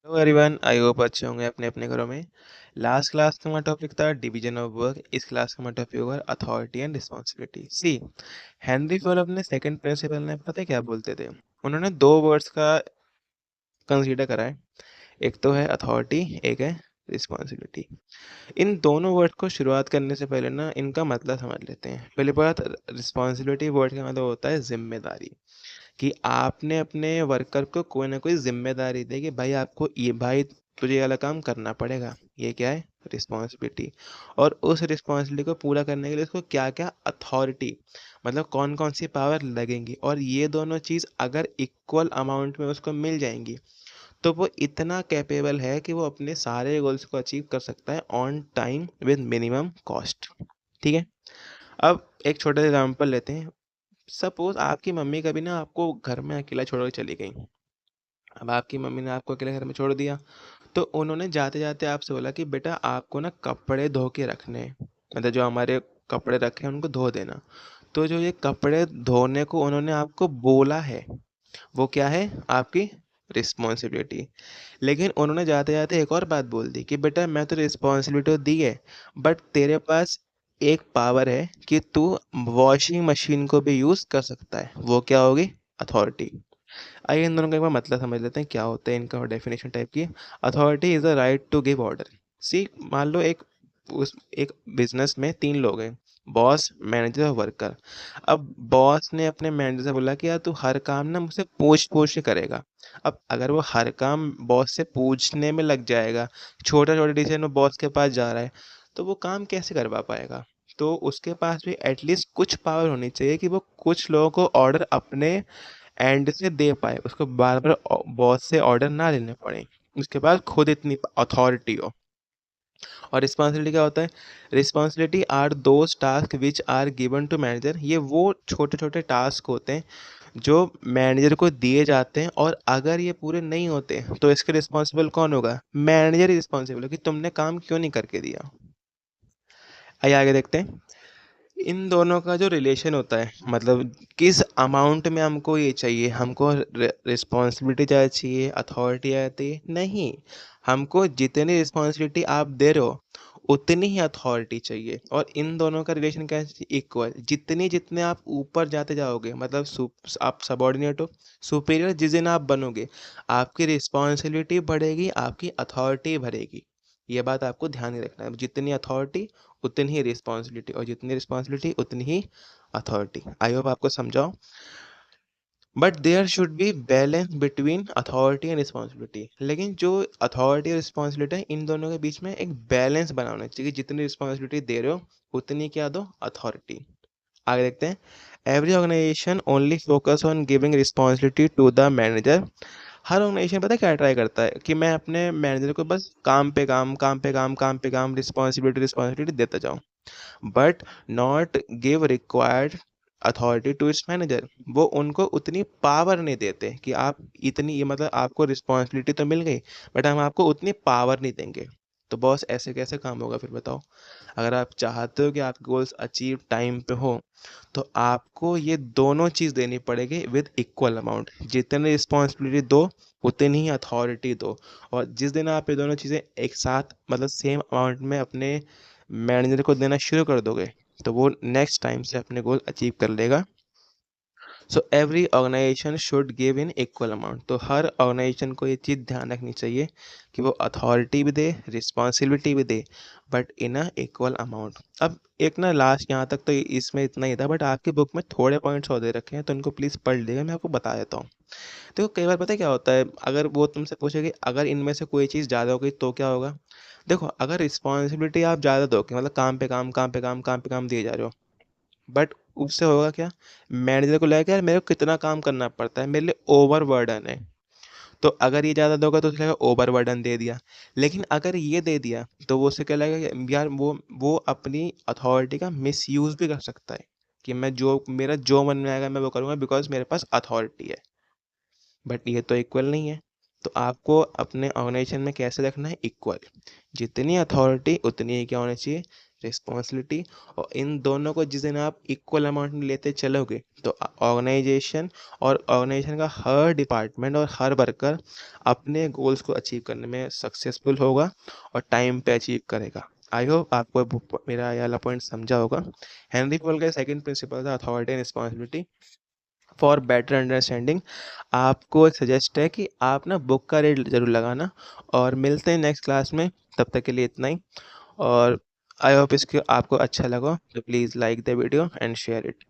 Hello everyone, I hope अच्छे होंगे अपने अपने घरों में। लास्ट क्लास का हमारा टॉपिक था डिवीजन ऑफ वर्क। इस क्लास का हमारा टॉपिक होगा authority and responsibility. See, Henri Fayol अपने सेकंड प्रिंसिपल ने पता है क्या बोलते थे? उन्होंने दो वर्ड्स का कंसीडर करा है। एक तो है अथॉरिटी, एक है रिस्पॉन्सिबिलिटी। इन दोनों वर्ड को शुरुआत करने से पहले ना इनका मतलब समझ लेते हैं। पहली बात, रिस्पॉन्सिबिलिटी वर्ड का मतलब होता है जिम्मेदारी। कि आपने अपने वर्कर को कोई ना कोई जिम्मेदारी दी कि भाई आपको ये, भाई तुझे ये वाला काम करना पड़ेगा। ये क्या है? रिस्पॉन्सिबिलिटी। और उस रिस्पॉन्सिबिलिटी को पूरा करने के लिए उसको क्या क्या अथॉरिटी, मतलब कौन कौन सी पावर लगेंगी, और ये दोनों चीज़ अगर इक्वल अमाउंट में उसको मिल जाएंगी तो वो इतना कैपेबल है कि वो अपने सारे गोल्स को अचीव कर सकता है on time with minimum cost. ठीक है। अब एक छोटा सा एग्जाम्पल लेते हैं। सपोज आपकी मम्मी कभी ना आपको घर में अकेला छोड़ कर चली गई। अब आपकी मम्मी ने आपको अकेले घर में छोड़ दिया, तो उन्होंने जाते जाते आपसे बोला कि बेटा आपको ना कपड़े धो के रखने हैं। मतलब जो हमारे कपड़े रखे हैं उनको धो देना। तो जो ये कपड़े धोने को उन्होंने आपको बोला है, वो क्या है? आपकी रिस्पॉन्सिबिलिटी। लेकिन उन्होंने जाते जाते एक और बात बोल दी कि बेटा मैं तो रिस्पॉन्सिबिलिटी तो दी है, बट तेरे पास एक पावर है कि तू वॉशिंग मशीन को भी यूज़ कर सकता है। वो क्या होगी? अथॉरिटी। आइए इन दोनों का एक बार मतलब समझ लेते हैं क्या होता है इनका डेफिनेशन टाइप की। Authority is the right to give order. See, मान लो एक बिजनेस में तीन लोग हैं, बॉस, मैनेजर और वर्कर। अब बॉस ने अपने मैनेजर से बोला कि यार तू हर काम ना मुझसे पूछ पूछ के करेगा। अब अगर वो हर काम बॉस से पूछने में लग जाएगा, छोटा छोटा डिसीजन में बॉस के पास जा रहा है, तो वो काम कैसे करवा पाएगा? तो उसके पास भी एटलीस्ट कुछ पावर होनी चाहिए कि वो कुछ लोगों को ऑर्डर अपने एंड से दे पाए, उसको बार बार बॉस से ऑर्डर ना लेने पड़े, उसके पास खुद इतनी अथॉरिटी हो। और रिस्पॉन्सिबिलिटी क्या होता है? Responsibility are those task which are given to manager. ये वो छोटे छोटे टास्क होते हैं जो मैनेजर को दिए जाते हैं, और अगर ये पूरे नहीं होते तो इसके रिस्पॉन्सिबल कौन होगा? मैनेजर ही रिस्पॉन्सिबल है कि तुमने काम क्यों नहीं करके दिया। आइए आगे देखते हैं। इन दोनों का जो रिलेशन होता है, मतलब किस अमाउंट में हमको ये चाहिए, हमको रिस्पॉन्सिबिलिटी ज़्यादा चाहिए, अथॉरिटी ज़्यादा चाहिए? नहीं, हमको जितनी रिस्पॉन्सिबिलिटी आप दे रहे हो उतनी ही अथॉरिटी चाहिए। और इन दोनों का रिलेशन क्या है? इक्वल। जितनी जितने आप ऊपर जाते जाओगे, मतलब आप सबॉर्डिनेट हो, सुपीरियर जिस दिन आप बनोगे, आपकी रिस्पॉन्सिबिलिटी बढ़ेगी, आपकी अथॉरिटी बढ़ेगी। ये बात आपको ध्यान में रखना है। जितनी अथॉरिटी उतनी ही रिस्पॉन्सिबिलिटी, और जितनी रिस्पॉन्सिबिलिटी उतनी ही अथॉरिटी। आई होप आपको समझाओ। But there should be balance between authority and responsibility. लेकिन जो अथॉरिटी और रिस्पॉन्सिबिलिटी है, इन दोनों के बीच में एक बैलेंस बनाना चाहिए। जितनी रिस्पॉन्सिबिलिटी दे रहे हो उतनी क्या दो? अथॉरिटी। आगे देखते हैं। Every organization only focus on giving responsibility to the manager. हर ऑर्गेनाइजेशन पता है क्या ट्राई करता है? कि मैं अपने मैनेजर को बस काम पे काम, काम पे काम, काम पे काम, रिस्पॉन्सिबिलिटी रिस्पॉन्सिबिलिटी देता जाऊँ, but not give required authority to its manager. वो उनको उतनी पावर नहीं देते कि आप इतनी, ये मतलब आपको रिस्पॉन्सिबिलिटी तो मिल गई बट हम आपको उतनी पावर नहीं देंगे। तो बॉस ऐसे कैसे काम होगा फिर बताओ? अगर आप चाहते हो कि आपके गोल्स अचीव टाइम पे हो, तो आपको ये दोनों चीज़ देनी पड़ेगी विद इक्वल अमाउंट। जितनी रिस्पॉन्सिबिलिटी दो उतनी ही अथॉरिटी दो। और जिस दिन आप ये दोनों चीज़ें एक साथ, मतलब सेम अमाउंट में अपने मैनेजर को देना शुरू कर दोगे, तो वो नेक्स्ट टाइम से अपने गोल अचीव कर लेगा। So every organization should give in equal amount. तो हर ऑर्गेनाइजेशन को ये चीज़ ध्यान रखनी चाहिए कि वो अथॉरिटी भी दे, रिस्पॉन्सिबिलिटी भी दे, but in a equal amount. अब एक ना लास्ट, यहाँ तक तो इसमें इतना ही था, बट आपकी बुक में थोड़े पॉइंट्स और दे रखे हैं तो इनको प्लीज़ पढ़ लीजिएगा। मैं आपको बता देता हूँ। देखो कई बार पता है क्या होता है, अगर वो तुमसे पूछे कि अगर इनमें से कोई चीज़ ज़्यादा हो गई तो क्या होगा? देखो, अगर रिस्पॉन्सिबिलिटी आप ज़्यादा दोगे, मतलब काम पे काम, काम पे काम, काम पे काम दिए जा रहे हो, बट उससे होगा क्या? मैनेजर को लगेगा यार मेरे को कितना काम करना पड़ता है, मेरे लिए ओवर बर्डन है। तो अगर ये ज़्यादा दोगा तो उसे लगेगा ओवर बर्डन दे दिया। लेकिन अगर ये दे दिया तो वो उससे क्या लगेगा कि यार वो अपनी अथॉरिटी का मिस यूज़ भी कर सकता है, कि मैं जो मेरा जो मन में आएगा मैं वो करूँगा बिकॉज मेरे पास अथॉरिटी है। बट ये तो इक्वल नहीं है। तो आपको अपने ऑर्गेनाइजेशन में कैसे रखना है? इक्वल। जितनी अथॉरिटी उतनी ही क्या होनी चाहिए? रिस्पॉन्सिबिलिटी, और इन दोनों को जिस दिन आप इक्वल अमाउंट में लेते चलोगे तो ऑर्गेनाइजेशन और ऑर्गेनाइजेशन का हर डिपार्टमेंट और हर वर्कर अपने गोल्स को अचीव करने में सक्सेसफुल होगा और टाइम पे अचीव करेगा। आई होप आपको मेरा ये वाला पॉइंट समझा होगा। हेनरी फॉल का सेकंड प्रिंसिपल था authority and responsibility. For better understanding आपको एक सजेस्ट है कि आप ना बुक का रेट ज़रूर लगाना, और मिलते हैं नेक्स्ट क्लास में। तब तक के लिए इतना ही, और आई होप इसके आपको अच्छा लगा, तो please like the video and share it.